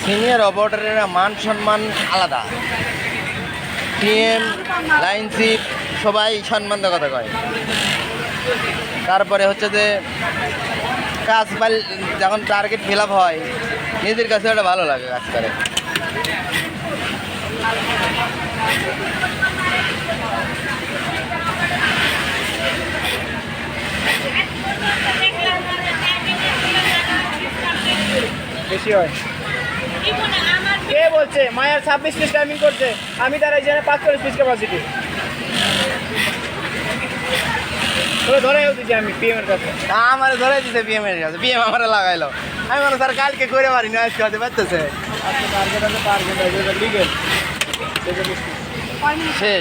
Senior অপারেটরের মান সম্মান আলাদা। টিএম লাইনশিপ সবাই সম্মান দিয়ে কথা কয়। তারপরে হচ্ছে যে কাজ যখন টার্গেট ফিল আপ হয় নিজের কাছে ওটা ভালো লাগে কাজ করে। বেশি হয়। কে বলছে মায়ার 26 পিস টাইমিং করছে, আমি তার এখানে 45 পিস ক্যাপাসিটি ধরেও দিচ্ছি আমি পিএম এর কাছে। আমার ধরে দিতে পিএম এর কাছে, পিএম আমার লাগাইলো। আমি মনে স্যার কালকে করে পারি না, আজকে হতে পারতেছে টার্গেট আছে লিগেল শেষ।